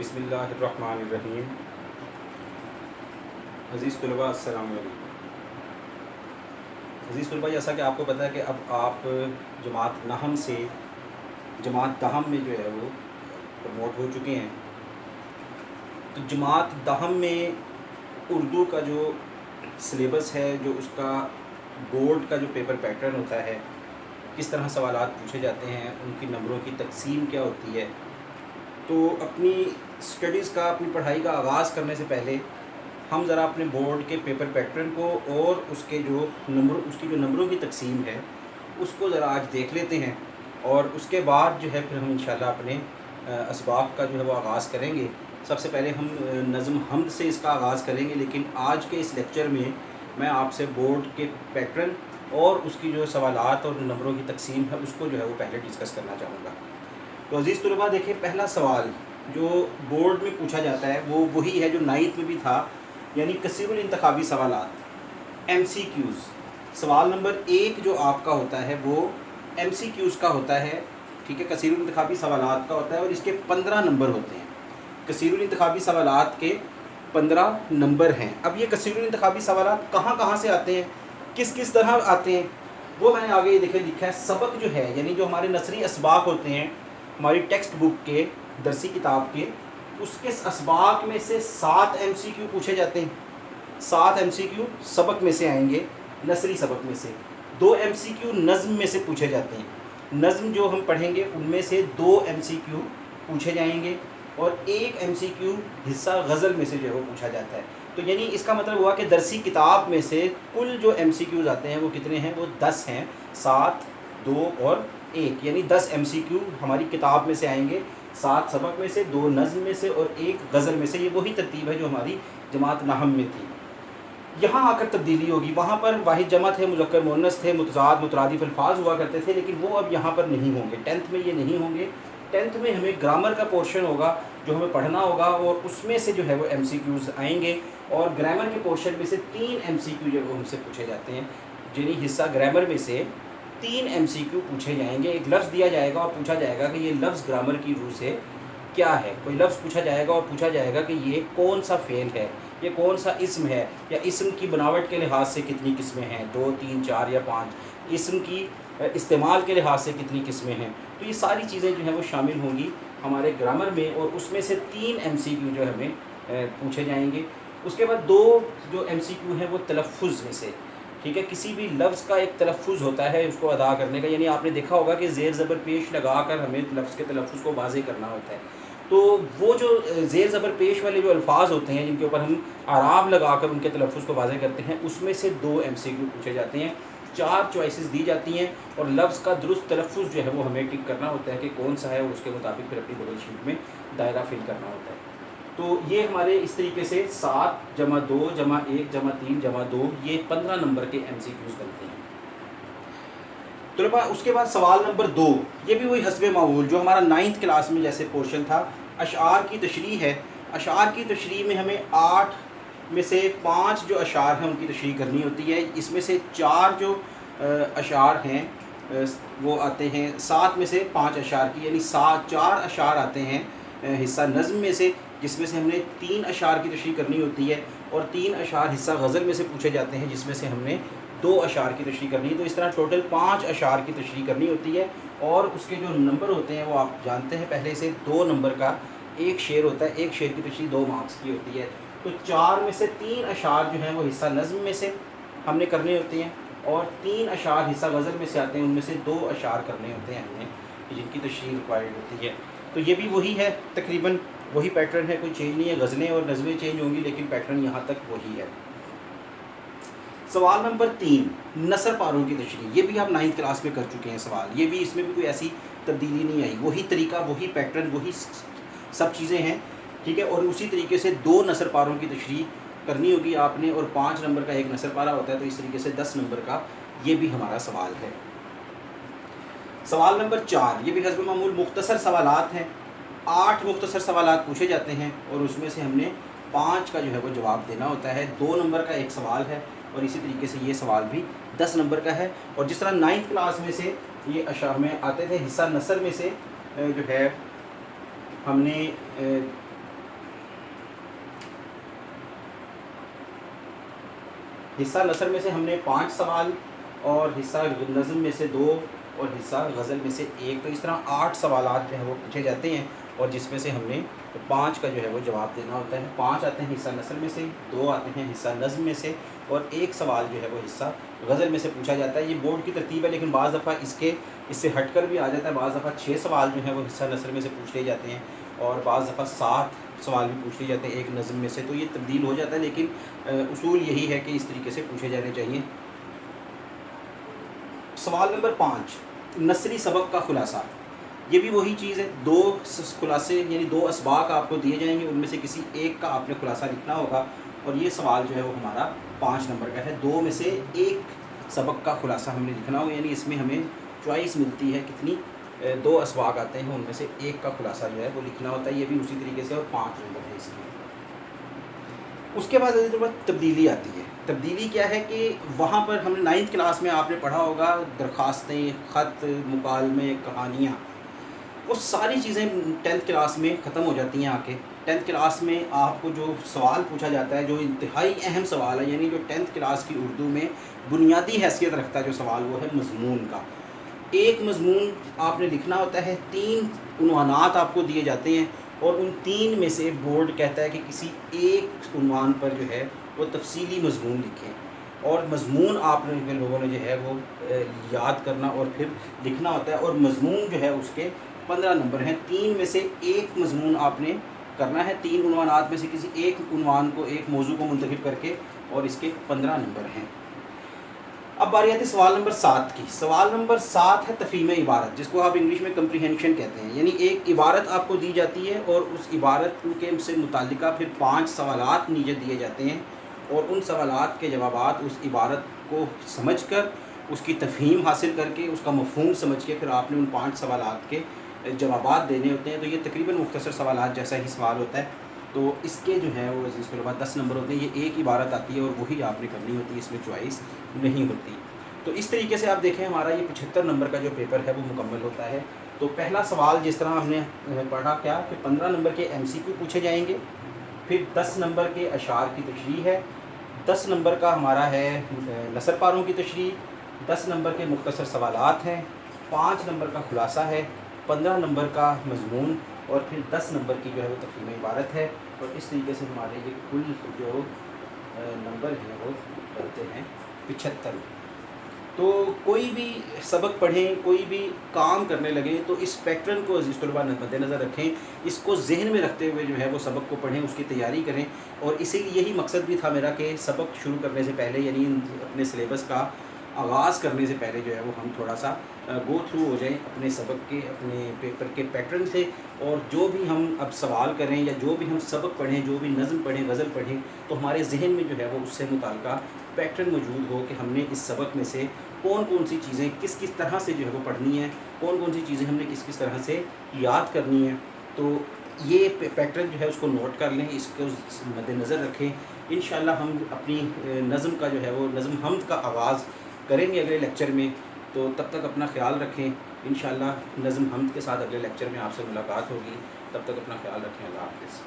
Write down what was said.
بسم اللہ الرحمن الرحیم۔ عزیز طلباء السلام علیکم۔ عزیز طلباء، جیسا کہ آپ کو پتہ ہے کہ اب آپ جماعت نحم سے جماعت دہم میں جو ہے وہ پروموٹ ہو چکے ہیں۔ تو جماعت دہم میں اردو کا جو سلیبس ہے، جو اس کا بورڈ کا جو پیپر پیٹرن ہوتا ہے، کس طرح سوالات پوچھے جاتے ہیں، ان کی نمبروں کی تقسیم کیا ہوتی ہے، تو اپنی اسٹڈیز کا، اپنی پڑھائی کا آغاز کرنے سے پہلے ہم ذرا اپنے بورڈ کے پیپر پیٹرن کو اور اس کی جو نمبروں کی تقسیم ہے اس کو ذرا آج دیکھ لیتے ہیں، اور اس کے بعد جو ہے پھر ہم انشاءاللہ اپنے اسباق کا جو ہے وہ آغاز کریں گے۔ سب سے پہلے ہم نظم حمد سے اس کا آغاز کریں گے، لیکن آج کے اس لیکچر میں آپ سے بورڈ کے پیٹرن اور اس کی جو سوالات اور نمبروں کی تقسیم ہے اس کو جو ہے وہ پہلے ڈسکس کرنا چاہوں گا۔ تو عزیز طلباء دیکھیں، پہلا سوال جو بورڈ میں پوچھا جاتا ہے وہ وہی ہے جو 9th میں بھی تھا، یعنی کثیر الانتخابی سوالات، ایم سی کیوز۔ سوال نمبر 1 جو آپ کا ہوتا ہے وہ ایم سی کیوز کا ہوتا ہے، ٹھیک ہے، کثیر الانتخابی سوالات کا ہوتا ہے، اور اس کے 15 نمبر ہوتے ہیں۔ کثیر الانتخابی سوالات کے 15 نمبر ہیں۔ اب یہ کثیر الانتخابی سوالات کہاں سے آتے ہیں، کس طرح آتے ہیں، وہ میں نے آگے یہ لکھا ہے۔ سبق جو ہے، یعنی جو ہمارے نثری اسباق ہوتے ہیں، ہماری ٹیکسٹ بک کے، درسی کتاب کے، اس کے اسباق میں سے 7 ایم سی کیو پوچھے جاتے ہیں۔ 7 ایم سی کیو سبق میں سے آئیں گے، نثری سبق میں سے 2 ایم سی کیو نظم میں سے پوچھے جاتے ہیں۔ نظم جو ہم پڑھیں گے ان میں سے 2 ایم سی کیو پوچھے جائیں گے، اور 1 ایم سی کیو حصہ غزل میں سے جو ہے وہ پوچھا جاتا ہے۔ تو یعنی اس کا مطلب ہوا کہ درسی کتاب میں سے کل جو ایم سی کیوز آتے ہیں وہ کتنے ہیں، وہ 10 ہیں، 7، 2 اور 1، یعنی 10 ایم سی کیو ہماری کتاب میں سے آئیں گے، 7 سبق میں سے، 2 نظم میں سے اور 1 غزل میں سے۔ یہ وہی ترتیب ہے جو ہماری جماعت نحم میں تھی۔ یہاں آ کر تبدیلی ہوگی، وہاں پر واحد جمع تھے، مذکر مؤنث تھے، متضاد مترادف الفاظ ہوا کرتے تھے، لیکن وہ اب یہاں پر نہیں ہوں گے، 10th میں یہ نہیں ہوں گے۔ 10th میں ہمیں گرامر کا پورشن ہوگا جو ہمیں پڑھنا ہوگا، اور اس میں سے جو ہے وہ ایم سی کیوز آئیں گے، اور گرامر کے پورشن میں سے 3 ایم سی کیو جو وہ ہم سے پوچھے جاتے ہیں، یعنی حصہ گرامر میں سے 3 ایم سی کیو پوچھے جائیں گے۔ ایک لفظ دیا جائے گا اور پوچھا جائے گا کہ یہ لفظ گرامر کی روح سے کیا ہے۔ کوئی لفظ پوچھا جائے گا اور پوچھا جائے گا کہ یہ کون سا فعل ہے، یہ کون سا اسم ہے، یا اسم کی بناوٹ کے لحاظ سے کتنی قسمیں ہیں، 2، 3، 4 یا 5، اسم کی استعمال کے لحاظ سے کتنی قسمیں ہیں۔ تو یہ ساری چیزیں جو ہیں وہ شامل ہوں گی ہمارے گرامر میں، اور اس میں سے 3 ایم سی کیو جو ہمیں پوچھے جائیں گے۔ اس کے بعد 2 جو ایم سی کیو ہیں وہ تلفظ میں سے، ٹھیک ہے، کسی بھی لفظ کا ایک تلفظ ہوتا ہے اس کو ادا کرنے کا، یعنی آپ نے دیکھا ہوگا کہ زیر زبر پیش لگا کر ہمیں لفظ کے تلفظ کو واضح کرنا ہوتا ہے۔ تو وہ جو زیر زبر پیش والے جو الفاظ ہوتے ہیں جن کے اوپر ہم اعراب لگا کر ان کے تلفظ کو واضح کرتے ہیں، اس میں سے 2 ایم سی کیو پوچھے جاتے ہیں۔ 4 چوائسز دی جاتی ہیں، اور لفظ کا درست تلفظ جو ہے وہ ہمیں ٹک کرنا ہوتا ہے کہ کون سا ہے، اور اس کے مطابق پھر اپنی ببل شیٹ میں دائرہ فل کرنا ہوتا ہے۔ تو یہ ہمارے اس طریقے سے 7 جمع 2 جمع 1 جمع 3 جمع 2، یہ 15 نمبر کے ایم سی کیوز بنتے ہیں۔ طلباء اس کے بعد سوال نمبر 2، یہ بھی وہی حسب معمول جو ہمارا 9th کلاس میں جیسے پورشن تھا، اشعار کی تشریح ہے۔ اشعار کی تشریح میں ہمیں 8 میں سے 5 جو اشعار ہیں ان کی تشریح کرنی ہوتی ہے۔ اس میں سے 4 جو اشعار ہیں وہ آتے ہیں 7 میں سے 5 اشعار کی، یعنی 4 اشعار آتے ہیں حصہ نظم میں سے، جس میں سے ہم نے 3 اشعار کی تشریح کرنی ہوتی ہے، اور 3 اشعار حصہ غزل میں سے پوچھے جاتے ہیں، جس میں سے ہم نے 2 اشعار کی تشریح کرنی ہے۔ تو اس طرح ٹوٹل 5 اشعار کی تشریح کرنی ہوتی ہے، اور اس کے جو نمبر ہوتے ہیں وہ آپ جانتے ہیں پہلے سے، 2 نمبر کا ایک شعر ہوتا ہے، ایک شعر کی تشریح 2 مارکس کی ہوتی ہے۔ تو 4 میں سے 3 اشعار جو ہیں وہ حصہ نظم میں سے ہم نے کرنے ہوتے ہیں، اور 3 اشعار حصہ غزل میں سے آتے ہیں، ان میں سے 2 اشعار کرنے ہوتے ہیں ہم نے، جن کی تشریح ریکوائرڈ ہوتی ہے۔ تو یہ بھی وہی ہے، تقریباً وہی پیٹرن ہے، کوئی چینج نہیں ہے، غزلیں اور نظمیں چینج ہوں گی لیکن پیٹرن یہاں تک وہی ہے۔ سوال نمبر 3، نثر پاروں کی تشریح، یہ بھی آپ 9th کلاس میں کر چکے ہیں سوال، یہ بھی اس میں بھی کوئی ایسی تبدیلی نہیں آئی، وہی طریقہ، وہی پیٹرن، وہی سب چیزیں ہیں، ٹھیک ہے، اور اسی طریقے سے 2 نثر پاروں کی تشریح کرنی ہوگی آپ نے، اور 5 نمبر کا ایک نثر پارہ ہوتا ہے، تو اس طریقے سے 10 نمبر کا یہ بھی ہمارا سوال ہے۔ سوال نمبر 4، یہ بھی حسب معمول مختصر سوالات ہیں، 8 مختصر سوالات پوچھے جاتے ہیں، اور اس میں سے ہم نے 5 کا جو ہے وہ جواب دینا ہوتا ہے۔ 2 نمبر کا ایک سوال ہے، اور اسی طریقے سے یہ سوال بھی 10 نمبر کا ہے۔ اور جس طرح 9th کلاس میں سے یہ اشعار میں آتے تھے، حصہ نثر میں سے جو ہے ہم نے حصہ نثر میں سے ہم نے 5 سوال، اور حصہ نظم میں سے 2، اور حصہ غزل میں سے 1، تو اس طرح 8 سوالات جو ہے وہ پوچھے جاتے ہیں، اور جس میں سے ہم نے 5 کا جو ہے وہ جواب دینا ہوتا ہے۔ 5 آتے ہیں حصہ نثر میں سے، 2 آتے ہیں حصہ نظم میں سے، اور 1 سوال جو ہے وہ حصہ غزل میں سے پوچھا جاتا ہے۔ یہ بورڈ کی ترتیب ہے، لیکن بعض دفعہ اس سے ہٹ کر بھی آ جاتا ہے۔ بعض دفعہ 6 سوال جو ہیں وہ حصہ نثر میں سے پوچھ لیے جاتے ہیں، اور بعض دفعہ 7 سوال بھی پوچھ لیے جاتے ہیں ایک نظم میں سے، تو یہ تبدیل ہو جاتا ہے، لیکن اصول یہی ہے کہ اس طریقے سے پوچھے جانے چاہیے۔ سوال نمبر 5، نثری سبق کا خلاصہ۔ یہ بھی وہی چیز ہے، 2 خلاصے یعنی 2 اسباق آپ کو دیے جائیں گے، ان میں سے کسی ایک کا آپ نے خلاصہ لکھنا ہوگا، اور یہ سوال جو ہے وہ ہمارا 5 نمبر کا ہے۔ 2 میں سے 1 سبق کا خلاصہ ہم نے لکھنا ہوگا، یعنی اس میں ہمیں چوائس ملتی ہے کتنی، 2 اسباق آتے ہیں، ان میں سے 1 کا خلاصہ جو ہے وہ لکھنا ہوتا ہے۔ یہ بھی اسی طریقے سے، اور 5 نمبر ہے اس کے۔ اس کے بعد تبدیلی آتی ہے۔ تبدیلی کیا ہے کہ وہاں پر ہم نے 9th کلاس میں آپ نے پڑھا ہوگا درخواستیں، خط، مکالمے، کہانیاں، وہ ساری چیزیں 10th کلاس میں ختم ہو جاتی ہیں آ کے۔ 10th کلاس میں آپ کو جو سوال پوچھا جاتا ہے، جو انتہائی اہم سوال ہے، یعنی جو 10th کلاس کی اردو میں بنیادی حیثیت رکھتا ہے جو سوال، وہ ہے مضمون کا۔ ایک مضمون آپ نے لکھنا ہوتا ہے، 3 عنوانات آپ کو دیے جاتے ہیں، اور ان 3 میں سے بورڈ کہتا ہے کہ کسی ایک عنوان پر جو ہے وہ تفصیلی مضمون لکھیں، اور مضمون آپ نے لوگوں نے جو ہے وہ یاد کرنا اور پھر لکھنا ہوتا ہے، اور مضمون جو ہے اس کے 15 نمبر ہیں۔ 3 میں سے ایک مضمون آپ نے کرنا ہے، 3 عنوانات میں سے کسی ایک عنوان کو، ایک موضوع کو منتخب کر کے، اور اس کے 15 نمبر ہیں۔ اب باری آتی ہے سوال نمبر 7 کی۔ سوال نمبر 7 ہے تفہیم عبارت، جس کو آپ انگلش میں کمپریہنشن کہتے ہیں، یعنی ایک عبارت آپ کو دی جاتی ہے، اور اس عبارت کے سے متعلقہ پھر 5 سوالات نیچے دیے جاتے ہیں، اور ان سوالات کے جوابات اس عبارت کو سمجھ کر، اس کی تفہیم حاصل کر کے، اس کا مفہوم سمجھ کے، پھر آپ نے ان 5 سوالات کے جوابات دینے ہوتے ہیں۔ تو یہ تقریباً مختصر سوالات جیسا ہی سوال ہوتا ہے، تو اس کے جو ہے وہ عزیز طلباء 10 نمبر ہوتے ہیں۔ یہ ایک عبارت آتی ہے، اور وہی آپ نے کرنی ہوتی ہے، اس میں چوائس نہیں ہوتی۔ تو اس طریقے سے آپ دیکھیں ہمارا یہ 75 نمبر کا جو پیپر ہے وہ مکمل ہوتا ہے۔ تو پہلا سوال جس طرح ہم نے پڑھا کیا کہ 15 نمبر کے MCQ پوچھے جائیں گے، پھر 10 نمبر کے اشعار کی تشریح ہے، 10 نمبر کا ہمارا ہے نثر پاروں کی تشریح، 10 نمبر کے مختصر سوالات ہیں، 5 نمبر کا خلاصہ ہے، 15 نمبر کا مضمون، اور پھر 10 نمبر کی جو ہے وہ تفہیم عبارت ہے، اور اس طریقے سے ہمارے یہ کل جو نمبر ہیں وہ بنتے ہیں 75۔ تو کوئی بھی سبق پڑھیں، کوئی بھی کام کرنے لگیں، تو اس پیٹرن کو عزیز طلباء مد نظر رکھیں، اس کو ذہن میں رکھتے ہوئے جو ہے وہ سبق کو پڑھیں، اس کی تیاری کریں، اور اسی لیے یہی مقصد بھی تھا میرا کہ سبق شروع کرنے سے پہلے، یعنی اپنے سلیبس کا آغاز کرنے سے پہلے جو ہے وہ ہم تھوڑا سا گو تھرو ہو جائیں اپنے سبق کے، اپنے پیپر کے پیٹرن سے، اور جو بھی ہم اب سوال کریں یا جو بھی ہم سبق پڑھیں، جو بھی نظم پڑھیں، غزل پڑھیں، تو ہمارے ذہن میں جو ہے وہ اس سے متعلقہ پیٹرن موجود ہو کہ ہم نے اس سبق میں سے کون کون سی چیزیں کس کس طرح سے جو ہے وہ پڑھنی ہیں، کون کون سی چیزیں ہم نے کس کس طرح سے یاد کرنی ہیں۔ تو یہ پیٹرن جو ہے اس کو نوٹ کر لیں، اس کو مد نظر رکھیں۔ انشاءاللہ ہم اپنی نظم کا جو ہے وہ نظم حمد کا آغاز کریں گے اگلے لیکچر میں، تو تب تک اپنا خیال رکھیں۔ انشاءاللہ نظم حمد کے ساتھ اگلے لیکچر میں آپ سے ملاقات ہوگی، تب تک اپنا خیال رکھیں۔ اللہ حافظ۔